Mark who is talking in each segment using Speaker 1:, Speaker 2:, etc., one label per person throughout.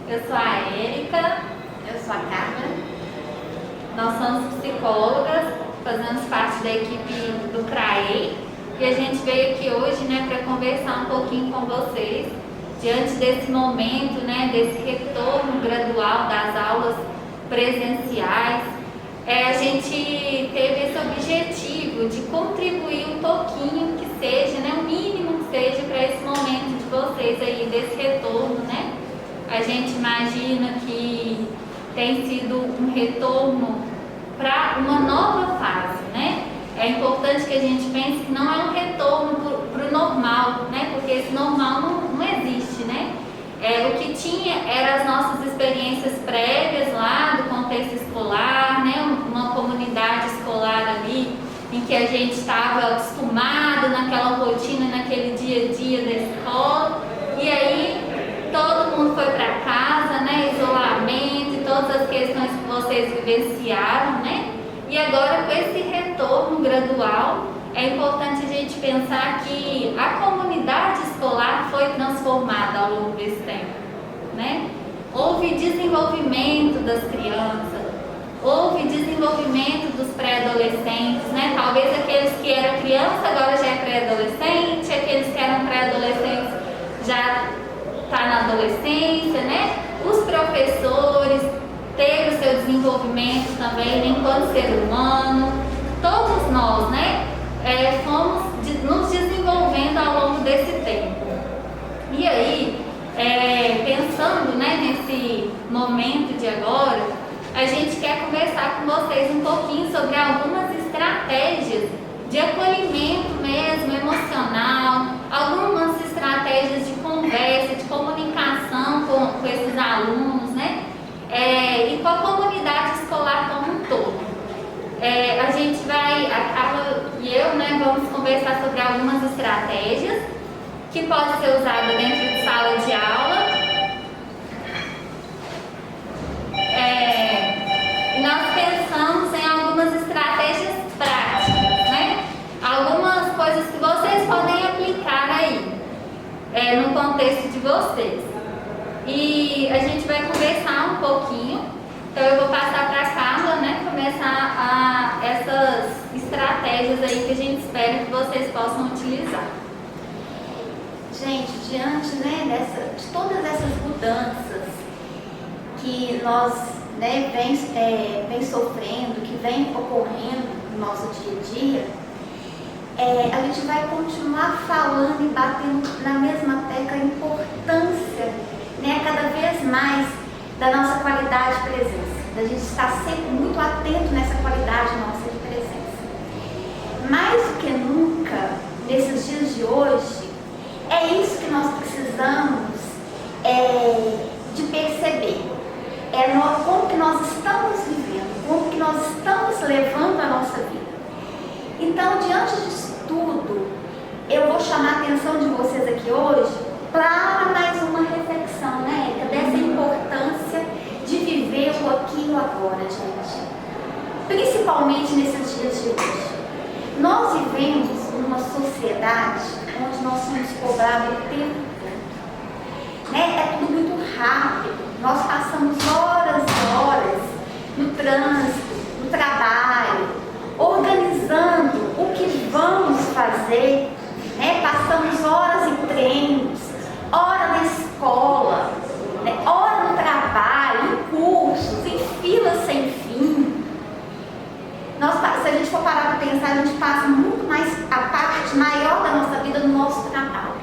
Speaker 1: Eu sou a Érica.
Speaker 2: Eu sou a Carla.
Speaker 1: Nós somos psicólogas, fazemos parte da equipe do CRAEI e a gente veio aqui hoje, para conversar um pouquinho com vocês diante desse momento, desse retorno gradual das aulas presenciais. A gente teve esse objetivo de contribuir um pouquinho que seja, o mínimo que seja para esse momento de vocês aí, desse retorno, A gente imagina que tem sido um retorno para uma nova fase, É importante que a gente pense que não é um retorno para o normal, Porque esse normal não existe, O que tinha eram as nossas experiências prévias lá do contexto escolar, Uma comunidade escolar ali em que a gente estava acostumado naquela rotina, naquele dia a dia da escola, e aí todo mundo foi para casa, isolamento e todas as questões que vocês vivenciaram, E agora com esse retorno gradual, é importante a gente pensar que a comunidade escolar foi transformada ao longo desse tempo, Houve desenvolvimento das crianças, houve desenvolvimento dos pré-adolescentes, Talvez aqueles que eram criança agora já é pré-adolescente, aqueles que eram pré-adolescentes já está na adolescência, Os professores teve o seu desenvolvimento também enquanto ser humano. Todos nós, fomos nos desenvolvendo ao longo desse tempo. E aí, pensando, nesse momento de agora, a gente quer conversar com vocês um pouquinho sobre algumas estratégias de acolhimento mesmo, emocional, algumas estratégias de conversa, de comunicação com esses alunos, e com a comunidade escolar como um todo. A gente vai, a Carla e eu, vamos conversar sobre algumas estratégias que podem ser usadas dentro de sala de aula. E nós pensamos em algumas estratégias práticas, Algumas coisas que vocês podem aplicar aí, no contexto de vocês. E a gente vai conversar um pouquinho. Então eu vou passar para a Carla, começar essas estratégias aí que a gente espera que vocês possam utilizar.
Speaker 2: Gente, diante de todas essas mudanças que nós vem sofrendo, que vem ocorrendo no nosso dia a dia, a gente vai continuar falando e batendo na mesma tecla a importância, cada vez mais da nossa qualidade de presença, da gente estar sempre muito atento nessa qualidade nossa de presença. Mais do que nunca, nesses dias de hoje, é isso que nós precisamos de perceber. Como que nós estamos vivendo, como que nós estamos levando a nossa vida. Então, diante disso tudo, eu vou chamar a atenção de vocês aqui hoje para mais uma reflexão, dessa importância de viver o aqui e o agora, gente. Principalmente nesses dias de hoje. Nós vivemos numa sociedade onde nós somos cobrados o tempo todo. É tudo muito rápido. Nós passamos horas e horas no trânsito, no trabalho, organizando o que vamos fazer, Passamos horas em treinos, hora na escola, hora no trabalho, em cursos, em filas sem fim. Se a gente for parar para pensar, a gente passa muito mais, a parte maior da nossa vida no nosso trabalho.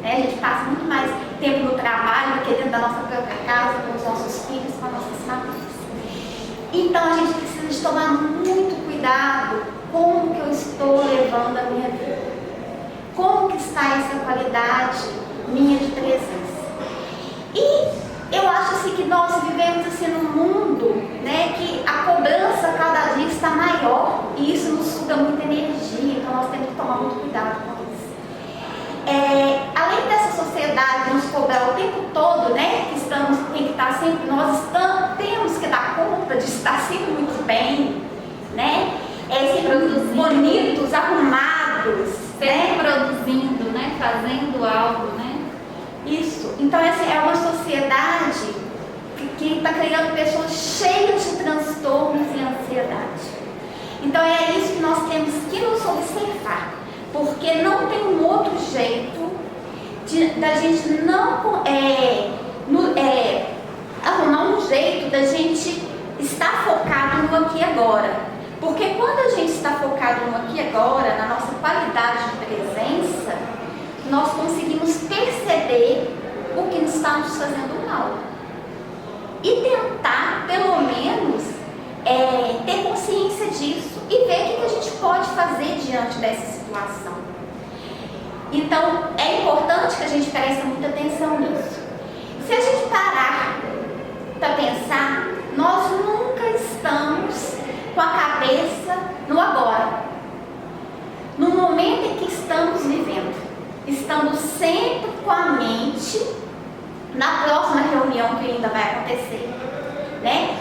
Speaker 2: A gente passa muito mais tempo no trabalho do que dentro da nossa própria casa, com os nossos filhos, com as nossas famílias. Então a gente precisa de tomar muito cuidado como que eu estou levando a minha vida. Como que está essa qualidade minha de presença? E eu acho que nós vivemos num mundo, que a cobrança cada dia está maior e isso nos suga muita energia, então nós temos que tomar muito cuidado com isso. Além dessa sociedade nos cobrar o tempo todo, que tem que estar sempre, temos que dar conta de estar sempre muito bem, sempre bonitos, arrumados,
Speaker 1: Sempre produzindo, fazendo algo,
Speaker 2: Isso. Então essa é uma sociedade pessoa cheia de transtornos e ansiedade. Então é isso que nós temos que nos observar, porque não tem um outro jeito da gente não arrumar um jeito da gente estar focado no aqui e agora. Porque quando a gente está focado no aqui e agora, na nossa qualidade de presença, nós conseguimos perceber o que nos está nos fazendo mal. E tentar, pelo menos, ter consciência disso e ver o que a gente pode fazer diante dessa situação. Então, é importante que a gente preste muita atenção nisso. Se a gente parar para pensar, nós nunca estamos com a cabeça no agora, no momento em que estamos vivendo. Estamos sempre com a mente na próxima reunião que ainda vai acontecer, né?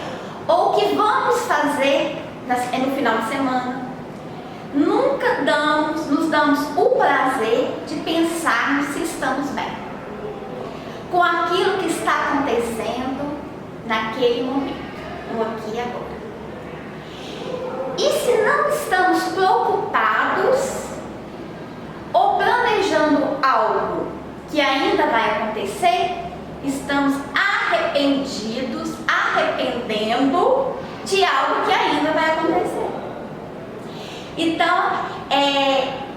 Speaker 2: Ou o que vamos fazer no final de semana. Nunca nos damos o prazer de pensarmos se estamos bem com aquilo que está acontecendo naquele momento, no aqui e agora. E se não estamos preocupados ou planejando algo que ainda vai acontecer, estamos arrependendo de algo que ainda vai acontecer. Então,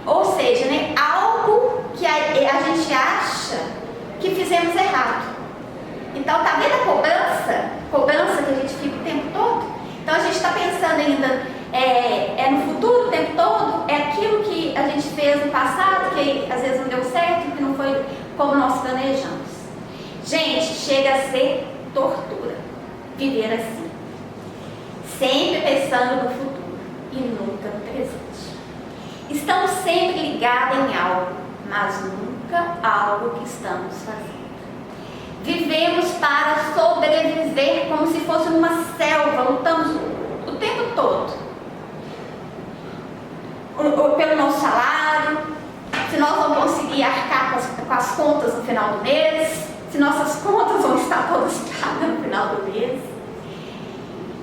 Speaker 2: ou seja, né, algo que a gente acha que fizemos errado. Então, tá vendo a cobrança que a gente fica o tempo todo? Então, a gente está pensando ainda no futuro o tempo todo, é aquilo que a gente fez no passado, que às vezes não deu certo, que não foi como nós planejamos. Gente, chega a ser tortura viver assim, sempre pensando no futuro e nunca no presente. Estamos sempre ligados em algo, mas nunca algo que estamos fazendo. Vivemos para sobreviver como se fosse uma selva, lutamos o tempo todo pelo nosso salário, se nós vamos conseguir arcar com as contas no final do mês, se nossas contas vão estar todas pagas no final do mês,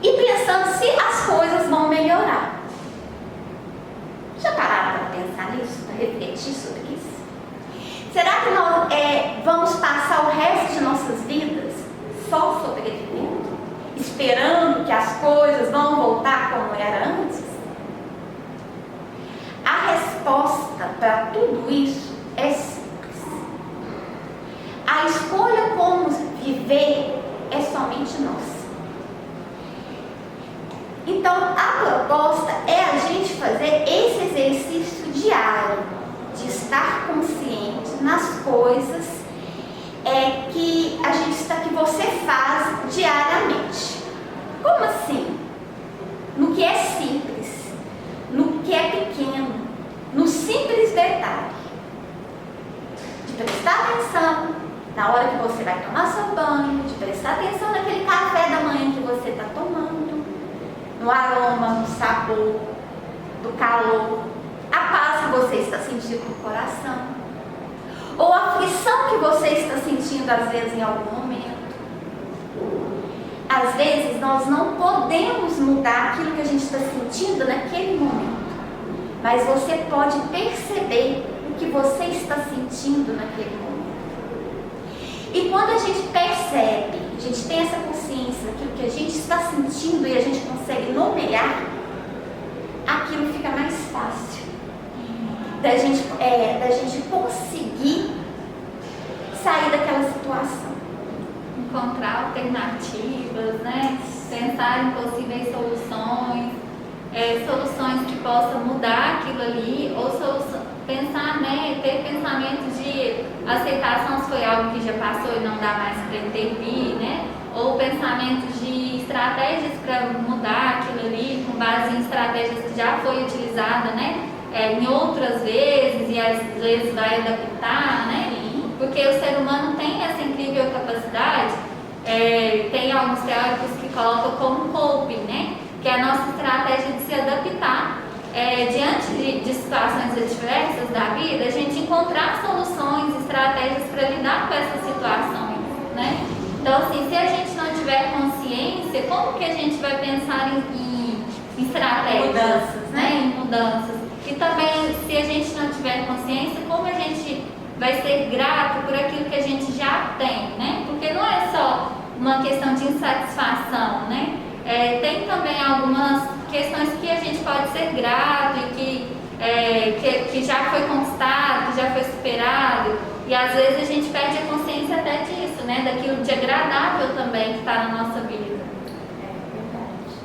Speaker 2: e pensando se as coisas vão melhorar. Já pararam para pensar nisso, para refletir sobre isso? Será que nós vamos passar o resto de nossas vidas só sobrevivendo, esperando que as coisas vão voltar como era antes? A resposta para tudo isso é simples. A escolha como viver é somente nossa. Então, a proposta é a gente fazer esse exercício diário de estar consciente nas coisas que você faz diariamente. Como assim? No que é simples, no que é pequeno, no simples detalhe. De prestar atenção na hora que você vai tomar seu banho, de prestar atenção naquele café da manhã que você está tomando, no aroma, no sabor, do calor, a paz que você está sentindo no coração, ou a aflição que você está sentindo às vezes em algum momento. Às vezes nós não podemos mudar aquilo que a gente está sentindo naquele momento, mas você pode perceber o que você está sentindo naquele momento. E quando a gente percebe, a gente tem essa consciência daquilo que a gente está sentindo e a gente consegue nomear, aquilo fica mais fácil da gente conseguir sair daquela situação.
Speaker 1: Encontrar alternativas, né? Pensar em possíveis soluções, soluções que possam mudar aquilo ali, ou pensar, né? Ter pensamento de aceitação se foi algo que já passou e não dá mais para intervir, né? Ou pensamento de estratégias para mudar aquilo ali, com base em estratégias que já foi utilizada, né? Em outras vezes, e às vezes vai adaptar, né? Porque o ser humano tem essa incrível capacidade, tem alguns teóricos que colocam como coping, né? Que é a nossa estratégia de se adaptar diante de situações adversas da vida, a gente encontrar soluções, estratégias para lidar com essas situações, né? Então, assim, se a gente não tiver consciência consciência, como que a gente vai pensar em estratégias,
Speaker 2: Mudanças, né?
Speaker 1: Em mudanças. E também, se a gente não tiver consciência, como a gente vai ser grato por aquilo que a gente já tem, né? Porque não é só uma questão de insatisfação, né? Tem também algumas questões que a gente pode ser grato e que já foi conquistado, que já foi superado. E às vezes a gente perde a consciência até disso, né? Daquilo de agradável também que está na nossa vida.
Speaker 2: É verdade.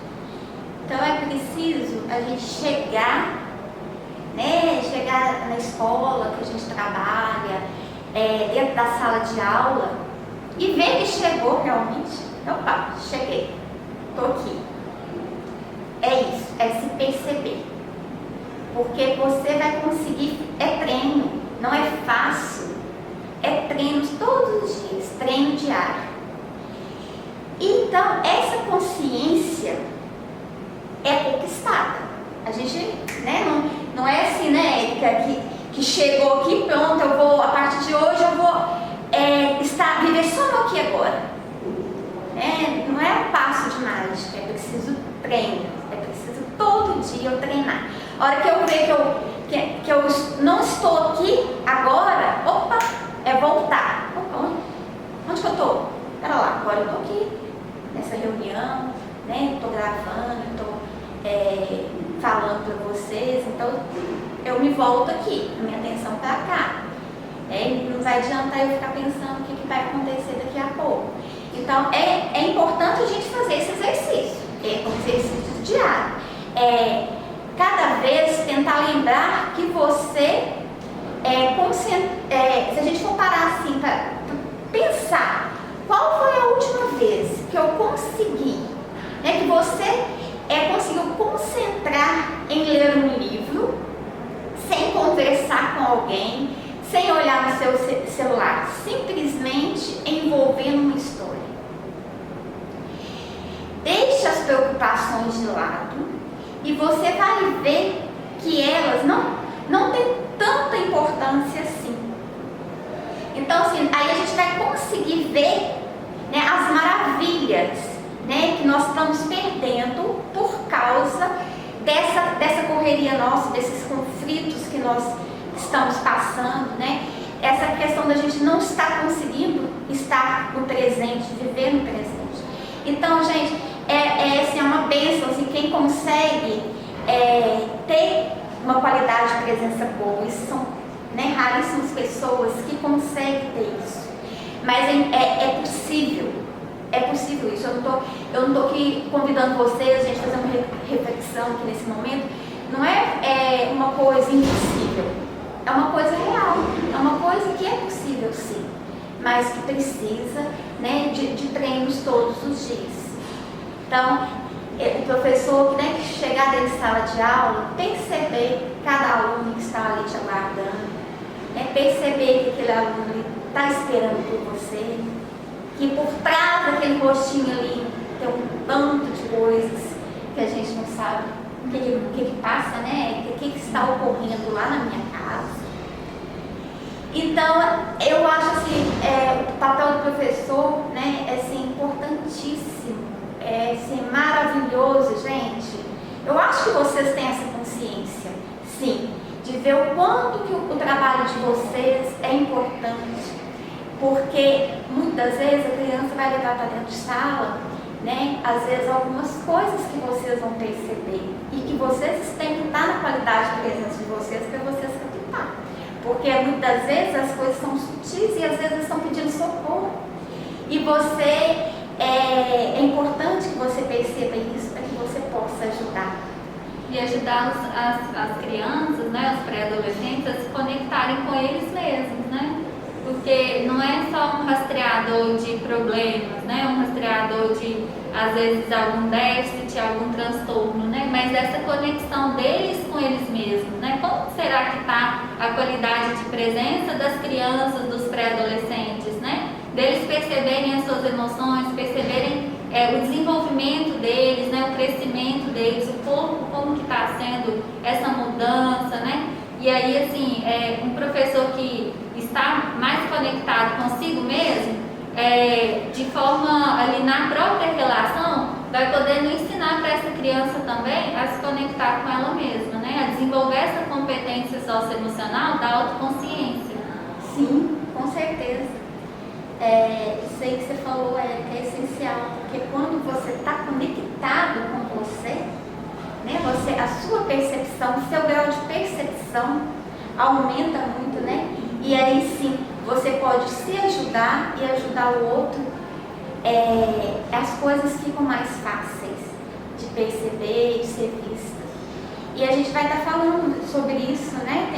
Speaker 2: Então é preciso a gente chegar, né? Chegar na escola que a gente trabalha, dentro da sala de aula e ver que chegou realmente. Opa, cheguei, tô aqui. É isso, é se perceber. Porque você vai conseguir, é treino, não é fácil. É treino todos os dias, treino diário. Então, essa consciência é conquistada. A gente, né, não é assim, né, Érica, que chegou aqui, pronto, eu vou, a partir de hoje eu vou viver só no aqui e agora. Não é um passo de mágica, é preciso treino, é preciso todo dia eu treinar. A hora que eu ver que eu não estou aqui agora, opa, é voltar. Opa, onde que eu estou? Pera lá, agora eu estou aqui, nessa reunião, né? Estou gravando, estou falando para vocês, então eu me volto aqui, minha atenção para cá. Não vai adiantar eu ficar pensando o que vai acontecer daqui a pouco. Então é importante a gente fazer esse exercício, um exercício diário. Cada vez tentar lembrar que você, se a gente for parar assim para pensar, qual foi a última vez que eu consegui, que você conseguiu concentrar em ler um livro, sem conversar com alguém, sem olhar no seu celular, simplesmente envolvendo uma história. Deixe as preocupações de lado e você vai ver que elas não têm tanta importância assim. Então, assim, aí a gente vai conseguir ver, né, as maravilhas, né, que nós estamos perdendo por causa dessa correria nossa, desses conflitos que nós estamos passando, né? Essa questão da gente não estar conseguindo estar no presente, viver no presente. Então, gente, assim, é uma bênção, assim, quem consegue ter uma qualidade de presença boa. Isso são, né, raríssimas pessoas que conseguem ter isso. Mas é possível. É possível isso. Eu não estou aqui convidando vocês a gente fazer uma reflexão aqui nesse momento. Não é uma coisa impossível. É uma coisa real. É uma coisa que é possível, sim. Mas que precisa, né, de treinos todos os dias. Então, o professor, né, que chegar dentro de sala de aula, perceber cada aluno que está ali te aguardando, né, perceber que aquele aluno está esperando por você, que por trás daquele rostinho ali tem um tanto de coisas que a gente não sabe o que passa, né, o que está ocorrendo lá na minha casa. Então, eu acho assim, o papel do professor, né, é assim, importantíssimo. É assim, maravilhoso, gente. Eu acho que vocês têm essa consciência, sim, de ver o quanto que o trabalho de vocês é importante, porque muitas vezes a criança vai levar para dentro de sala, né, às vezes algumas coisas que vocês vão perceber e que vocês têm que estar na qualidade de presença de vocês para vocês captar, porque muitas vezes as coisas são sutis e às vezes estão pedindo socorro e você é importante que você perceba isso para que você possa ajudar.
Speaker 1: E ajudar as crianças, né, os pré-adolescentes a se conectarem com eles mesmos, né? Porque não é só um rastreador de problemas, né? Um rastreador de, às vezes, algum déficit, algum transtorno, né? Mas essa conexão deles com eles mesmos, né? Como será que está a qualidade de presença das crianças, dos pré-adolescentes, né? Deles perceberem as suas emoções, perceberem o desenvolvimento deles, né, o crescimento deles, o corpo, como que está sendo essa mudança, né? E aí, assim, um professor que está mais conectado consigo mesmo, de forma ali na própria relação, vai podendo ensinar para essa criança também a se conectar com ela mesma, né? A desenvolver essa competência socioemocional da autoconsciência.
Speaker 2: Sim, com certeza. Isso aí que você falou que é essencial, porque quando você está conectado com você, né, a sua percepção, o seu grau de percepção aumenta muito, né? E aí sim, você pode se ajudar e ajudar o outro. As coisas ficam mais fáceis de perceber e de ser vistas. E a gente vai estar falando sobre isso, né?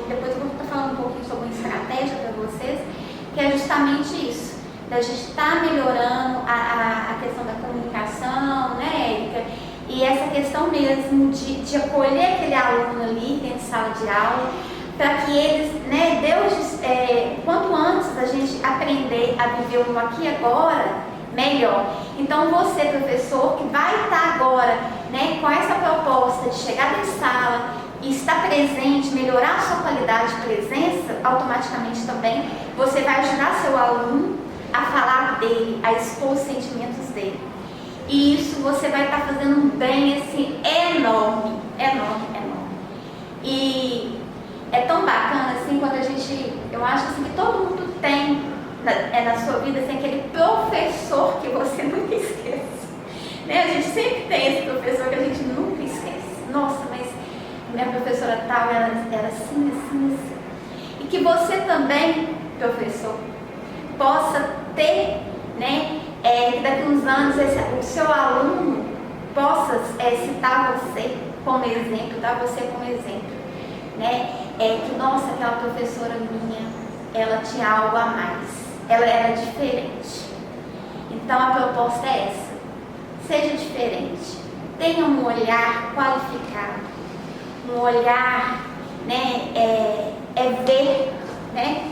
Speaker 2: Depois eu vou estar falando um pouquinho sobre uma estratégia para vocês, que é justamente isso, da gente estar melhorando a questão da comunicação, né, Érica? E essa questão mesmo de acolher aquele aluno ali dentro de sala de aula, para que eles, né, quanto antes a gente aprender a viver o aqui e agora, melhor. Então você, professor, que vai estar agora, né, com essa proposta de chegar na sala e estar presente, melhorar a sua qualidade de presença, automaticamente também você vai ajudar seu aluno a falar dele, a expor os sentimentos dele. E isso você vai estar fazendo um bem assim enorme, enorme, enorme. E é tão bacana assim quando eu acho assim que todo mundo tem na sua vida assim, aquele professor que você nunca esquece, né? A gente sempre tem esse professor que a gente nunca esquece. Nossa, mas minha professora tal, ela era assim, assim, assim. E que você também, professor, possa ter, né, que daqui a uns anos o seu aluno possa citar você como exemplo, dar você como exemplo, né? Que, nossa, aquela professora minha, ela tinha algo a mais, ela era diferente. Então a proposta é essa: seja diferente, tenha um olhar qualificado, um olhar, né, ver, né,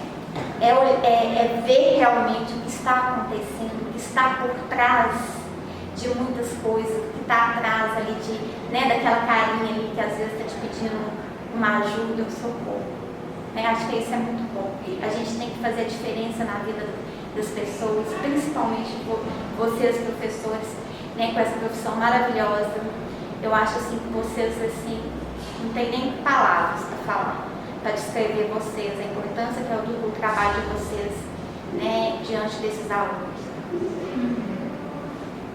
Speaker 2: ver realmente o que está acontecendo, o que está por trás de muitas coisas, o que está atrás ali daquela carinha ali que às vezes está te pedindo uma ajuda, um socorro. Acho que isso é muito bom. A gente tem que fazer a diferença na vida das pessoas, principalmente vocês, professores, né, com essa profissão maravilhosa. Eu acho assim que vocês assim, não tem nem palavras para falar, para descrever vocês, a importância que é o trabalho de vocês, né, diante desses alunos.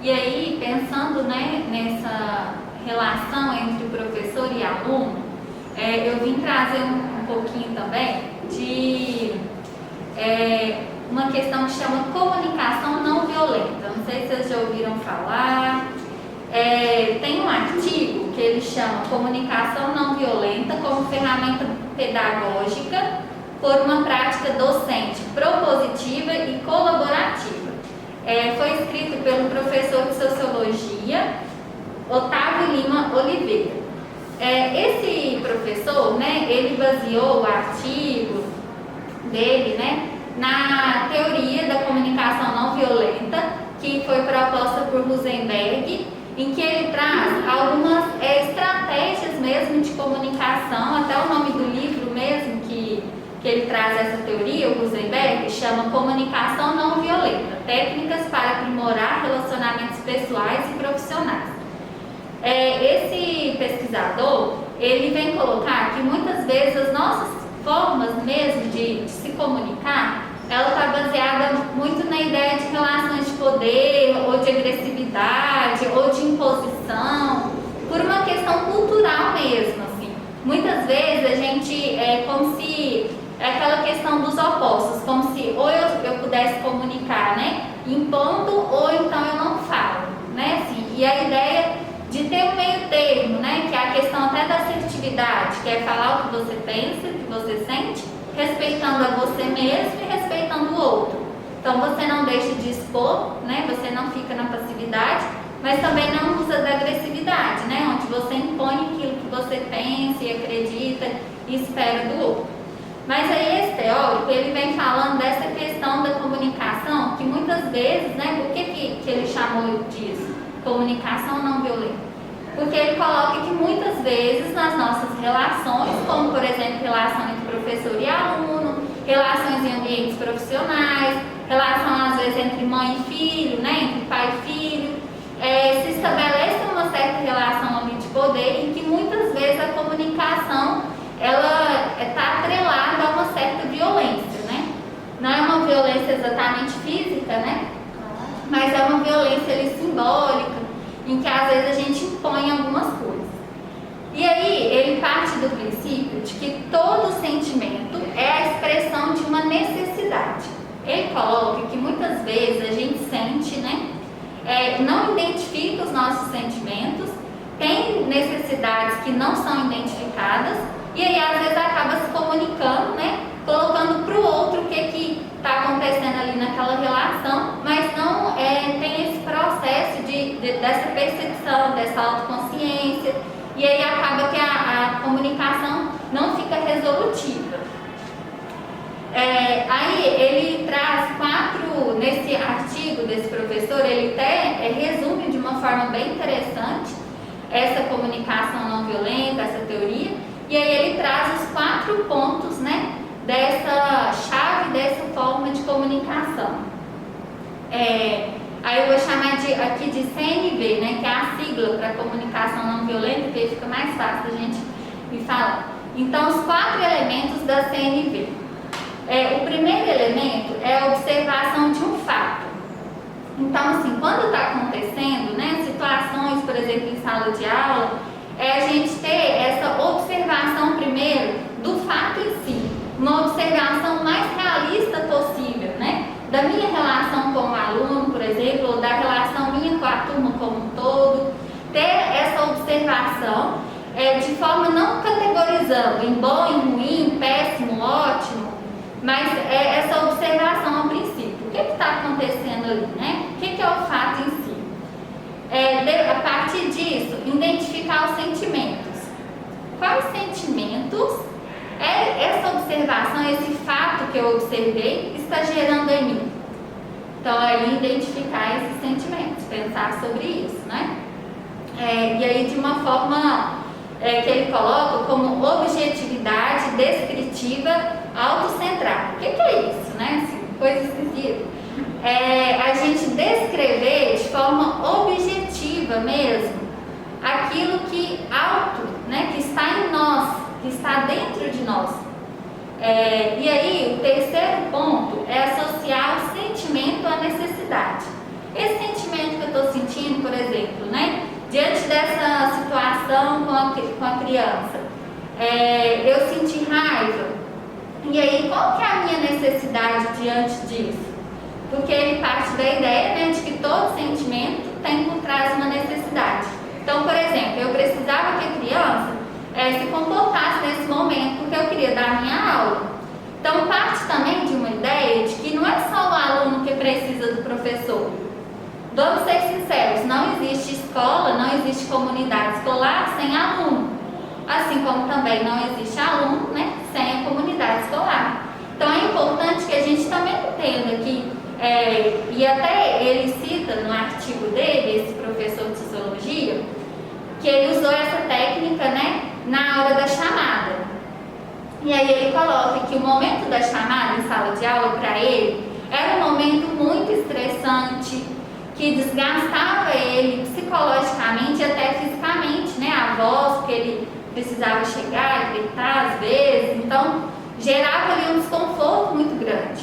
Speaker 1: E aí, pensando, né, nessa relação entre o professor e aluno, eu vim trazer um pouquinho também de uma questão que chama comunicação não violenta. Não sei se vocês já ouviram falar. Tem um artigo que ele chama Comunicação Não Violenta como ferramenta pedagógica por uma prática docente propositiva e colaborativa. Foi escrito pelo professor de Sociologia, Otávio Lima Oliveira. Esse professor, né, ele baseou o artigo dele, né, na teoria da comunicação não violenta, que foi proposta por Rosenberg, em que ele traz algumas estratégias mesmo de comunicação, até o nome do livro mesmo que ele traz essa teoria, o Rosenberg, chama Comunicação Não Violenta, Técnicas para Aprimorar Relacionamentos Pessoais e Profissionais. Esse pesquisador, ele vem colocar que muitas vezes as nossas formas mesmo de se comunicar, ela está baseada muito na ideia de relações de poder, ou de agressividade, ou de imposição, por uma questão cultural mesmo, assim. Muitas vezes a gente como se aquela questão dos opostos, como se ou eu pudesse comunicar, né, impondo, ou então eu não falo, né, assim. E a ideia de ter um meio termo, né, que é a questão até da assertividade, que é falar o que você pensa, o que você sente, respeitando a você mesmo e respeitando o outro. Então você não deixa de expor, né, você não fica na passividade, mas também não usa da agressividade, né, onde você impõe aquilo que você pensa e acredita e espera do outro. Mas aí esse teórico, ele vem falando dessa questão da comunicação, que muitas vezes, né, por que ele chamou disso? Comunicação não violenta. Porque ele coloca que muitas vezes nas nossas relações, como por exemplo relação entre professor e aluno, relações em ambientes profissionais, relação às vezes entre mãe e filho, né, entre pai e filho, se estabelece uma certa relação ali de poder em que muitas vezes a comunicação ela está atrelada a uma certa violência, né? Não é uma violência exatamente física, né? Mas é uma violência ali simbólica, em que às vezes a gente impõe algumas coisas. E aí ele parte do princípio de que todo sentimento é a expressão de uma necessidade. Ele coloca que muitas vezes a gente sente, né? Não identifica os nossos sentimentos, tem necessidades que não são identificadas, e aí às vezes acaba se comunicando, né? Colocando para o outro o que está acontecendo ali naquela relação, mas não tem esse processo dessa percepção, dessa autoconsciência, e aí acaba que a comunicação não fica resolutiva. Aí ele traz nesse artigo desse professor, ele até resume de uma forma bem interessante essa comunicação não violenta, essa teoria, e aí ele traz os 4 pontos, né, dessa chave, dessa forma de comunicação. Aí eu vou chamar aqui de CNV, né, que é a sigla para comunicação não violenta, que aí fica mais fácil a gente me falar. Então, os 4 elementos da CNV. O primeiro elemento é a observação de um fato. Então, assim, quando está acontecendo, né, situações, por exemplo, em sala de aula, a gente ter essa observação primeiro do fato em si, uma observação mais realista possível, né, da minha relação com o aluno, por exemplo, ou da relação minha com a turma como um todo, ter essa observação de forma não categorizando em bom, em ruim, péssimo, ótimo, mas essa observação ao princípio. O que está acontecendo ali, né? O que é o fato em si? A partir disso, identificar os sentimentos. Quais sentimentos essa observação, esse fato que eu observei, está gerando em mim? Então, aí identificar esses sentimentos, pensar sobre isso, né? E aí, de uma forma que ele coloca como objetividade descritiva autocentrada. O que é isso, né? Assim, coisa esquisita. A gente descrever de forma objetiva mesmo aquilo que né, que está em nós, que está dentro de nós. E aí, o terceiro ponto é associar o sentimento à necessidade. Esse sentimento que eu estou sentindo, por exemplo, né, diante dessa situação com a criança, eu senti raiva. E aí, qual que é a minha necessidade diante disso? Porque ele parte da ideia, né, de que todo sentimento tem por trás uma necessidade. Então, por exemplo, eu precisava que a criança se comportasse nesse momento porque eu queria dar a minha aula. Então, parte também de uma ideia de que não é só o aluno que precisa do professor. Vamos ser sinceros, não existe escola, não existe comunidade escolar sem aluno. Assim como também não existe aluno, né, sem a comunidade escolar. Então é importante que a gente também entenda que, e até ele cita no artigo dele, esse professor de sociologia, que ele usou essa técnica, né, na hora da chamada. E aí ele coloca que o momento da chamada em sala de aula para ele era um momento muito estressante, que desgastava ele psicologicamente e até fisicamente, né, a voz, porque ele precisava chegar e gritar às vezes, então gerava ali um desconforto muito grande.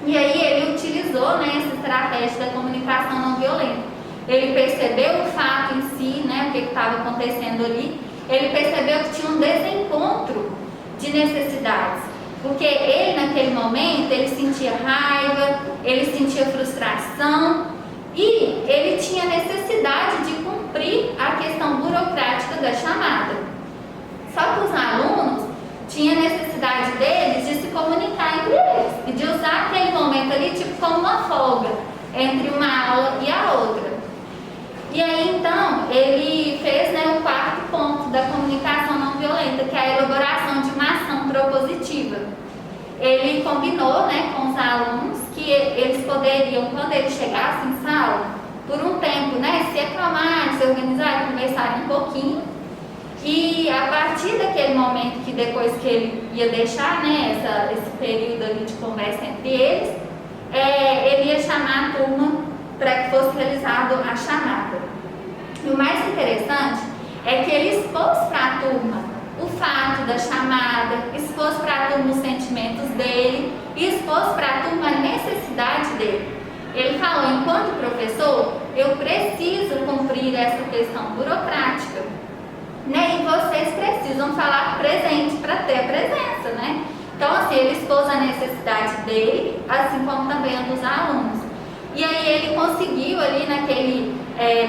Speaker 1: E aí ele utilizou, né, essa estratégia da comunicação não violenta. Ele percebeu o fato em si, né, o que estava acontecendo ali, ele percebeu que tinha um desencontro de necessidades, porque ele naquele momento, ele sentia raiva, ele sentia frustração e ele tinha necessidade de cumprir a questão burocrática da chamada. Só que os alunos tinham necessidade deles de se comunicar entre eles e de usar aquele momento ali tipo como uma folga entre uma aula e a outra. E aí então ele fez, né, o 4º ponto da comunicação não violenta, que é a elaboração de uma ação propositiva. Ele combinou, né, com os alunos que eles poderiam, quando eles chegassem em sala, por um tempo, né, se acalmarem, se organizarem, conversarem um pouquinho. E a partir daquele momento que depois que ele ia deixar, né, esse período ali de conversa entre eles, ele ia chamar a turma para que fosse realizado a chamada. E o mais interessante é que ele expôs para a turma o fato da chamada, expôs para a turma os sentimentos dele e expôs para a turma a necessidade dele. Ele falou, enquanto professor, eu preciso cumprir essa questão burocrática, né? E vocês precisam falar presente para ter a presença, né? Então, assim, ele expôs a necessidade dele, assim como também a dos alunos. E aí ele conseguiu ali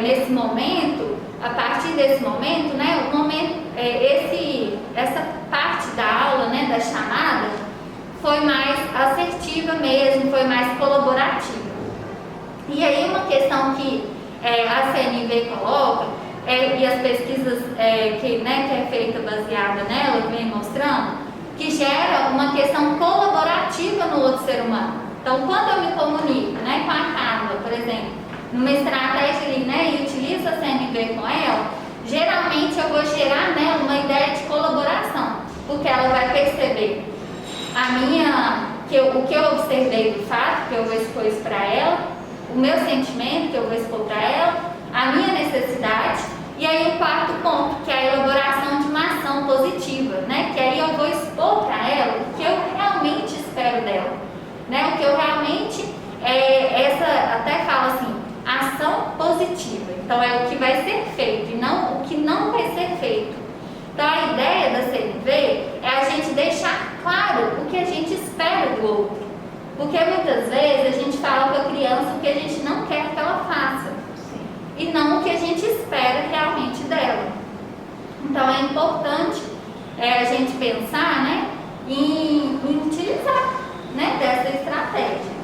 Speaker 1: nesse momento, a partir desse momento, né, essa parte da aula, né, da chamada, foi mais assertiva mesmo, foi mais colaborativa. E aí uma questão que a CNV coloca, e as pesquisas que é feita baseada nela, vem mostrando, que gera uma questão colaborativa no outro ser humano. Então, quando eu me comunico, né, com a Carla, por exemplo, numa estratégia ali, né, e utilizo a CNV com ela, geralmente eu vou gerar nela uma ideia de colaboração, porque ela vai perceber o que eu observei do fato, que eu vou expor isso para ela, o meu sentimento, que eu vou expor para ela, a minha necessidade, e aí o quarto ponto, que é a elaboração de uma ação positiva, né, que aí eu vou expor para ela o que eu realmente espero dela, né, o que eu realmente, até fala assim, ação positiva, então é o que vai ser feito e não o que não vai ser feito. Então a ideia da CNV é a gente deixar claro o que a gente espera do outro, porque muitas vezes a gente fala com a criança o que a gente não quer que ela faça e não o que a gente espera realmente dela. Então é importante a gente pensar, né, em utilizar, né, dessa estratégia.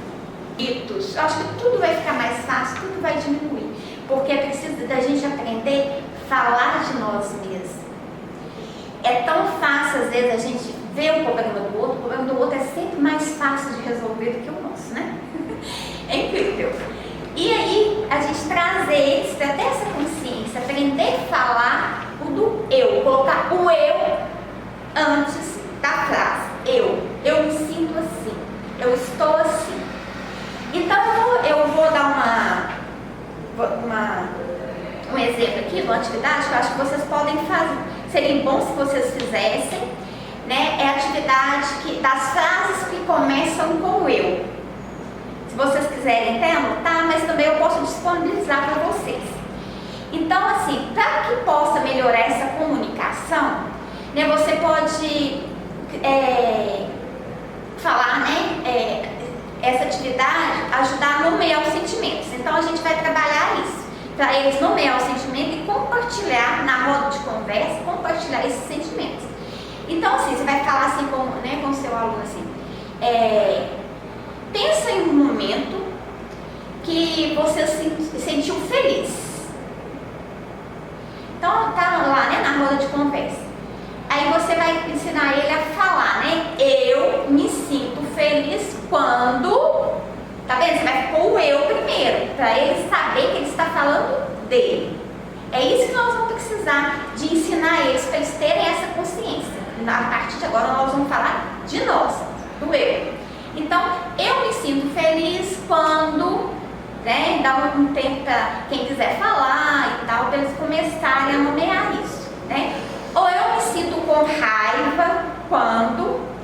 Speaker 2: Eu acho que tudo vai ficar mais fácil, tudo vai diminuir, porque é preciso da gente aprender a falar de nós mesmos. É tão fácil às vezes a gente ver o problema do outro é sempre mais fácil de resolver do que o nosso, né? É incrível. E aí a gente trazer eles para ter essa consciência, aprender a falar o do eu, colocar o eu antes da frase. Eu me sinto assim, eu estou assim. Então eu vou dar um exemplo aqui, uma atividade que eu acho que vocês podem fazer. Seria bom se vocês fizessem, né? É a atividade das frases que começam com eu. Se vocês quiserem até anotar, mas também eu posso disponibilizar para vocês. Então, assim, para que possa melhorar essa comunicação, né? Você pode falar, né? Essa atividade ajudar a nomear os sentimentos. Então a gente vai trabalhar isso, para eles nomear o sentimento e compartilhar na roda de conversa, compartilhar esses sentimentos. Então assim, você vai falar assim com o seu aluno assim, pensa em um momento que você se sentiu feliz. Então tá lá, né, na roda de conversa. Aí você vai ensinar ele a falar, né? Eu me sinto feliz quando... Tá vendo? Você vai pôr o eu primeiro, para ele saber que ele está falando dele. É isso que nós vamos precisar de ensinar eles, para eles terem essa consciência. A partir de agora nós vamos falar de nós, do eu. Então, eu me sinto feliz quando... né? Dá um tempo para quem quiser falar e tal, para eles começarem a nomear isso, né? Ou eu me sinto com raiva quando...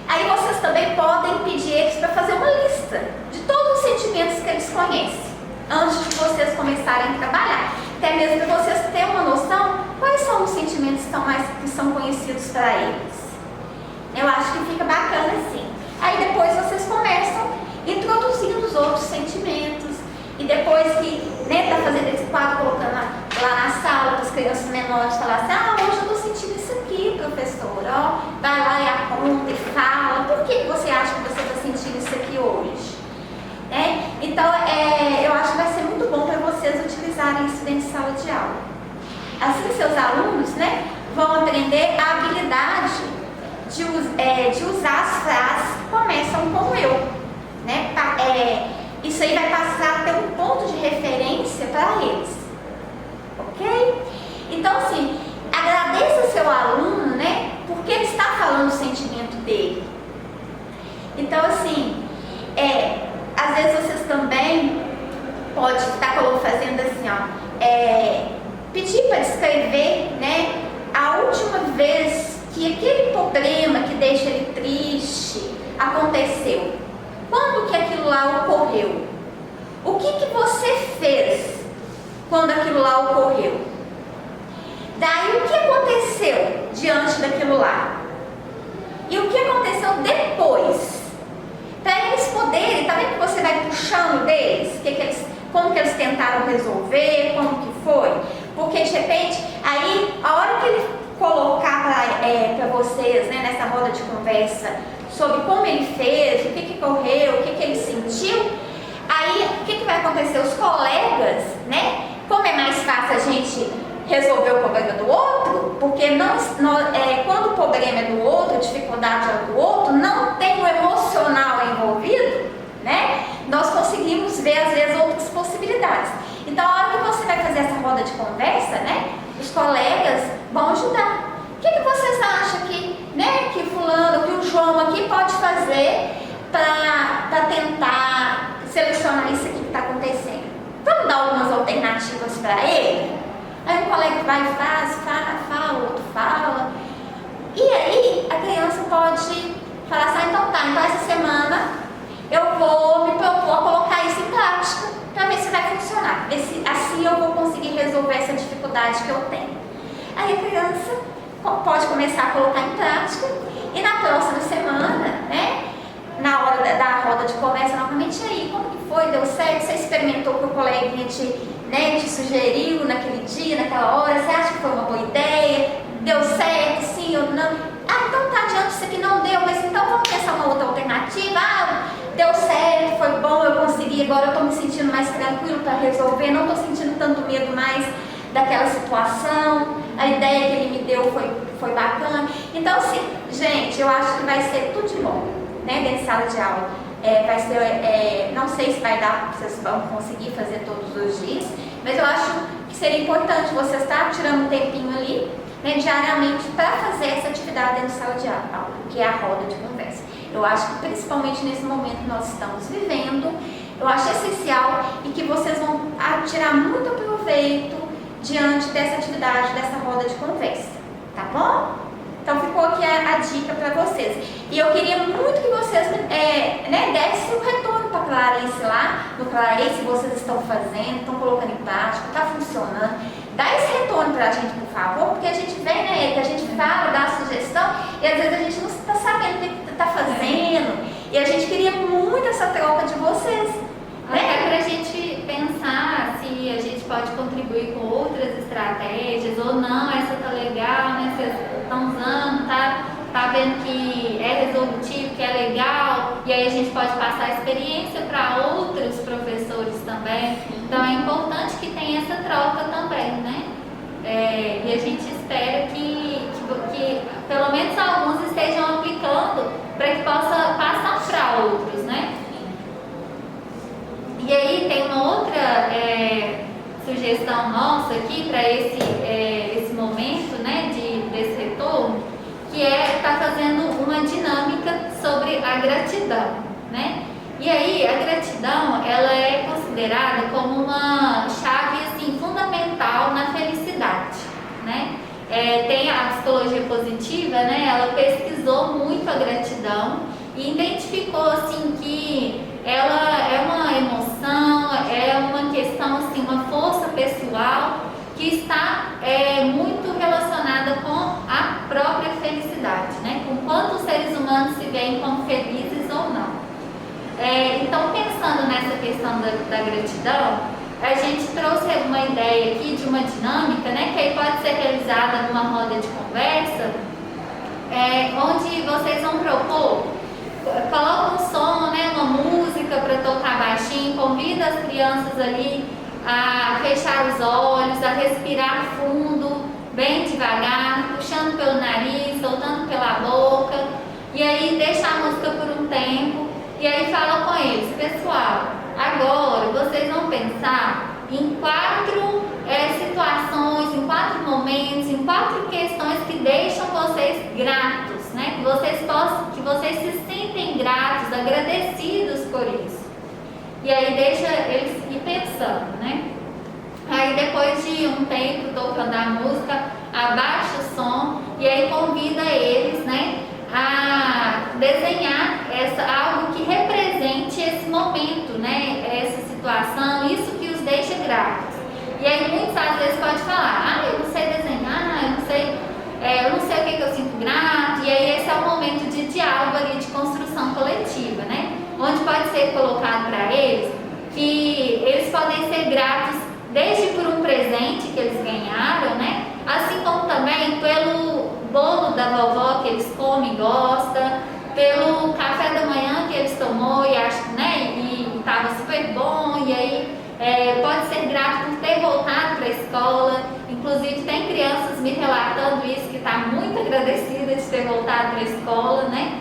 Speaker 2: Aí vocês também podem pedir eles para fazer uma lista de todos os sentimentos que eles conhecem, antes de vocês começarem a trabalhar. Até mesmo para vocês terem uma noção quais são os sentimentos que são conhecidos para eles. Eu acho que fica bacana assim. Aí depois vocês começam introduzindo os outros sentimentos. E depois que tá fazendo esse quadro, colocando lá na sala para as crianças menores falar assim, hoje eu estou sentindo isso aqui, professor, vai lá e aponta e fala, por que você acha que você está sentindo isso aqui hoje? Então, eu acho que vai ser muito bom para vocês utilizarem isso dentro de sala de aula. Assim, seus alunos, né, vão aprender a habilidade de usar as frases que começam com eu, né? Isso aí vai passar a ter um ponto de referência para eles, ok? Então, assim, agradeça seu aluno, né? Porque ele está falando o sentimento dele. Então, assim, às pode estar fazendo assim, pedir para descrever, né, a última vez que aquele problema que deixa ele triste aconteceu. Quando que aquilo lá ocorreu? O que você fez quando aquilo lá ocorreu? Daí o que aconteceu diante daquilo lá? E o que aconteceu depois? Para eles poderem, tá vendo que você vai puxando deles? Como que eles tentaram resolver, como que foi? Porque de repente, aí a hora que ele colocar para vocês, né, nessa roda de conversa sobre como ele fez, o que correu, o que ele sentiu, aí o que vai acontecer? Os colegas, né, como é mais fácil a gente resolver o problema do outro, porque quando o problema é do outro, a dificuldade é do outro, não tem o emocional envolvido, né, nós conseguimos ver às vezes outras possibilidades. Então a hora que você vai fazer essa roda de conversa, né, os colegas vão ajudar. O que vocês acham que fulano, que o João aqui pode fazer para tentar selecionar isso aqui que está acontecendo? Vamos dar algumas alternativas para ele? Aí o colega vai e fala, o outro fala. E aí a criança pode falar assim, então essa semana eu vou me propor a colocar isso em prática para ver se vai funcionar, ver se assim eu vou conseguir resolver essa dificuldade que eu tenho. Aí a criança pode começar a colocar em prática e na próxima semana, né, na hora da roda de conversa novamente, aí, como que foi? Deu certo? Você experimentou o que o coleguinha te sugeriu naquele dia, naquela hora? Você acha que foi uma boa ideia? Deu certo? Sim ou não? Então tá, adiante, isso aqui não deu, mas então vamos pensar uma outra alternativa? Deu certo, foi bom, eu consegui, agora eu tô me sentindo mais tranquilo para resolver, não tô sentindo tanto medo mais daquela situação, a ideia que ele me deu foi bacana. Então assim, gente, eu acho que vai ser tudo de bom, né, dentro de sala de aula. Vai ser, não sei se vai dar, vocês vão conseguir fazer todos os dias, mas eu acho que seria importante você estar tirando um tempinho ali, né, diariamente, para fazer essa atividade dentro de sala de aula, que é a roda de conversa. Eu acho que principalmente nesse momento que nós estamos vivendo, eu acho essencial e que vocês vão tirar muito proveito diante dessa atividade, dessa roda de conversa, tá bom? Então ficou aqui a dica para vocês. E eu queria muito que vocês dessem um retorno para a Clarice lá, no Clarice, vocês estão fazendo, estão colocando em prática, está funcionando. Dá esse retorno para a gente, por favor, porque a gente vem, né, que a gente fala, dá a sugestão, e às vezes a gente não está sabendo o que está fazendo. E a gente queria muito essa troca de vocês.
Speaker 1: Até para a gente pensar se a gente pode contribuir com outras estratégias ou não, essa tá legal, né? Vocês estão usando, tá vendo que é resolutivo, que é legal, e aí a gente pode passar a experiência para outros professores também. Então é importante que tenha essa troca também, né? E a gente espera que pelo menos alguns estejam aplicando para que possa passar para outros, né? E aí tem uma outra sugestão nossa aqui para esse momento, né, desse retorno, que é estar fazendo uma dinâmica sobre a gratidão, né? E aí a gratidão, ela é considerada como uma chave assim, fundamental na felicidade, né? Tem a psicologia positiva, né? Ela pesquisou muito a gratidão e identificou assim que ela é uma emoção, é uma questão, assim, uma força pessoal que está muito relacionada com a própria felicidade, né? Com quanto os seres humanos se veem como felizes ou não. Então, pensando nessa questão da gratidão, a gente trouxe uma ideia aqui de uma dinâmica, né? Que aí pode ser realizada numa roda de conversa, onde vocês vão propor. Coloca um som, né, uma música para tocar baixinho, convida as crianças ali a fechar os olhos, a respirar fundo, bem devagar, puxando pelo nariz, soltando pela boca, e aí deixa a música por um tempo, e aí fala com eles, pessoal, agora vocês vão pensar em 4 situações, em 4 momentos, em 4 questões que deixam vocês gratos, né? Que vocês se sentem gratos, agradecidos por isso. E aí deixa eles e pensando, né? Aí depois de um tempo tocando a música, abaixa o som e aí convida eles, né, a desenhar algo que represente esse momento, né, essa situação, isso que os deixa gratos. E aí muitas às vezes pode falar, eu não sei desenhar, eu não sei o que eu sinto grato, e aí esse é o momento de diálogo ali, de construção coletiva, né, onde pode ser colocado para eles que eles podem ser gratos desde por um presente que eles ganharam, né, assim como também pelo bolo da vovó que eles comem e gostam, pelo café da manhã que eles tomou e acham, né, e estava super bom, e aí pode ser grato por ter voltado para a escola. Inclusive tem crianças me relatando isso, que está muito agradecida de ter voltado para a escola, né?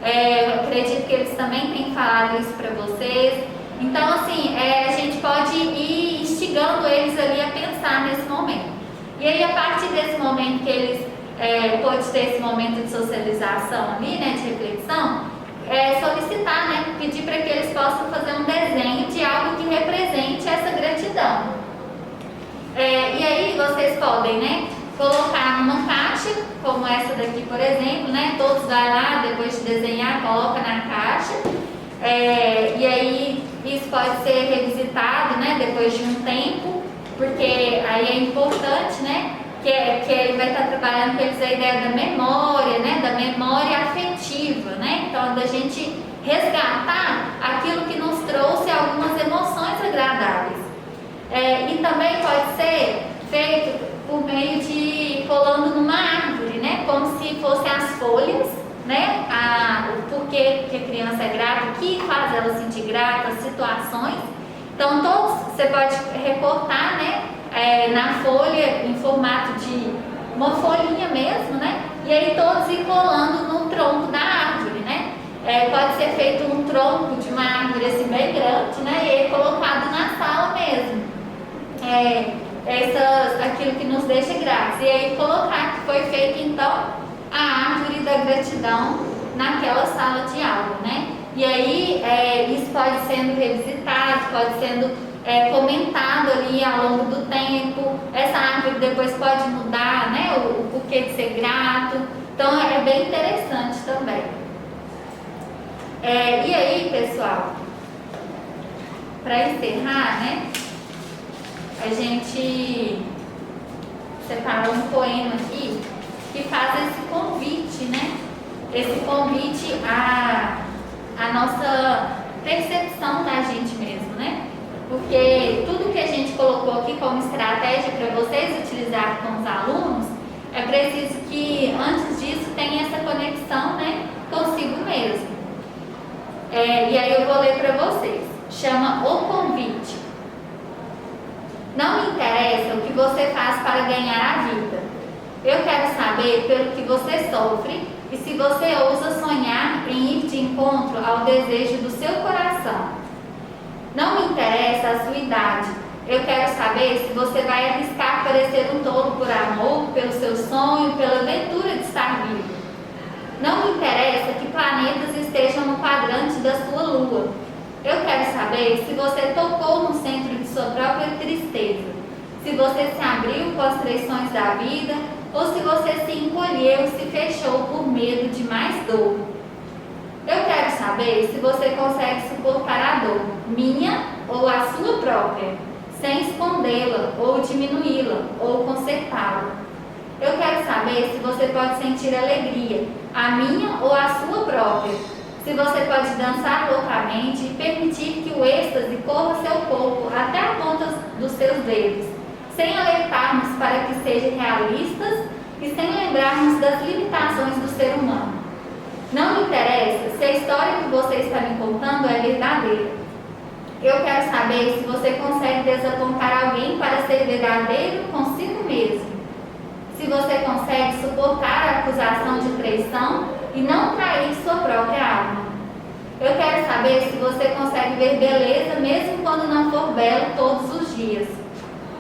Speaker 1: Eu acredito que eles também têm falado isso para vocês. Então, assim, a gente pode ir instigando eles ali a pensar nesse momento. E aí, a partir desse momento que eles pode ter esse momento de socialização ali, né, de reflexão, solicitar, né, pedir para que eles possam fazer um desenho de algo que represente essa gratidão. E aí vocês podem, né, colocar numa caixa, como essa daqui, por exemplo, né, todos vão lá, depois de desenhar, coloca na caixa, e aí isso pode ser revisitado, né, depois de um tempo, porque aí é importante, né, que ele vai estar trabalhando com eles a ideia da memória, né, da memória afetiva, né, então da gente resgatar aquilo que nos trouxe algumas emoções agradáveis. E também pode ser feito por meio de colando numa árvore, né, como se fossem as folhas, né, o porquê que a criança é grata, o que faz ela sentir grata, as situações. Então todos você pode recortar, né, na folha em formato de uma folhinha mesmo, né? E aí todos ir colando no tronco da árvore, né? Pode ser feito um tronco de uma árvore assim bem grande, né? E aí colocado na sala mesmo. Aquilo que nos deixa gratos. E aí colocar que foi feito então a árvore da gratidão naquela sala de aula, né? E aí isso pode sendo revisitado, pode sendo comentado ali ao longo do tempo. Essa árvore depois pode mudar, né, o porquê de ser grato. Então é bem interessante também. E aí, pessoal, para encerrar, né, a gente separou um poema aqui que faz esse convite, né, esse convite à nossa percepção da gente mesmo, né? Porque tudo que a gente colocou aqui como estratégia para vocês utilizar com os alunos, é preciso que antes disso tenha essa conexão, né, consigo mesmo. E aí eu vou ler para vocês. Chama O Convite. Não me interessa o que você faz para ganhar a vida. Eu quero saber pelo que você sofre e se você ousa sonhar em ir de encontro ao desejo do seu coração. Não me interessa a sua idade. Eu quero saber se você vai arriscar parecer um tolo por amor, pelo seu sonho, pela aventura de estar vivo. Não me interessa que planetas estejam no quadrante da sua lua. Eu quero saber se você tocou no centro de sua própria tristeza, se você se abriu com as traições da vida ou se você se encolheu e se fechou por medo de mais dor. Eu quero saber se você consegue suportar a dor, minha ou a sua própria, sem escondê-la ou diminuí-la ou consertá-la. Eu quero saber se você pode sentir alegria, a minha ou a sua própria, se você pode dançar loucamente e permitir que o êxtase corra seu corpo até a ponta dos seus dedos, sem alertarmos para que sejam realistas e sem lembrarmos das limitações do ser humano. Não me interessa se a história que você está me contando é verdadeira. Eu quero saber se você consegue desapontar alguém para ser verdadeiro consigo mesmo. Se você consegue suportar a acusação de traição e não trair sua própria alma. Eu quero saber se você consegue ver beleza mesmo quando não for belo todos os dias.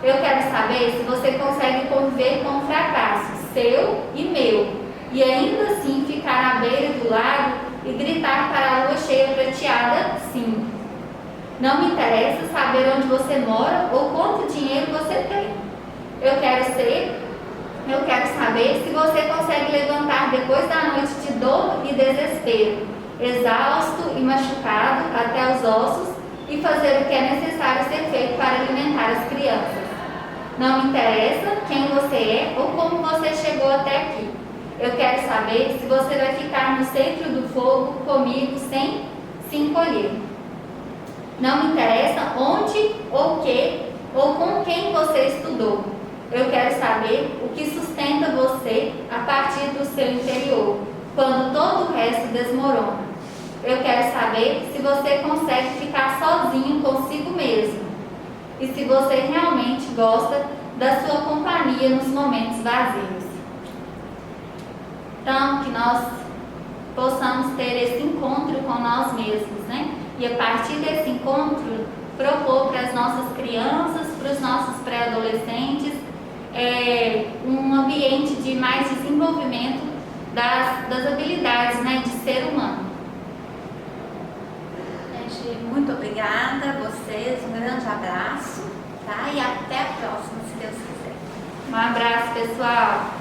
Speaker 1: Eu quero saber se você consegue conviver com o fracasso, seu e meu, e ainda assim ficar à beira do lago e gritar para a lua cheia prateada, sim. Não me interessa saber onde você mora ou quanto dinheiro você tem. Eu quero saber se você consegue levantar depois da noite de dor e desespero, exausto e machucado até os ossos, e fazer o que é necessário ser feito para alimentar as crianças. Não me interessa quem você é ou como você chegou até aqui. Eu quero saber se você vai ficar no centro do fogo comigo sem se encolher. Não me interessa onde ou que ou com quem você estudou. Eu quero saber o que sustenta você a partir do seu interior, quando todo o resto desmorona. Eu quero saber se você consegue ficar sozinho consigo mesmo e se você realmente gosta da sua companhia nos momentos vazios. Então, que nós possamos ter esse encontro com nós mesmos, né? E a partir desse encontro, propor para as nossas crianças, para os nossos pré-adolescentes, um ambiente de mais desenvolvimento das habilidades, né, de ser humano.
Speaker 2: Gente, muito obrigada a vocês, um grande abraço, tá? E até a próxima, se Deus quiser.
Speaker 1: Um abraço, pessoal!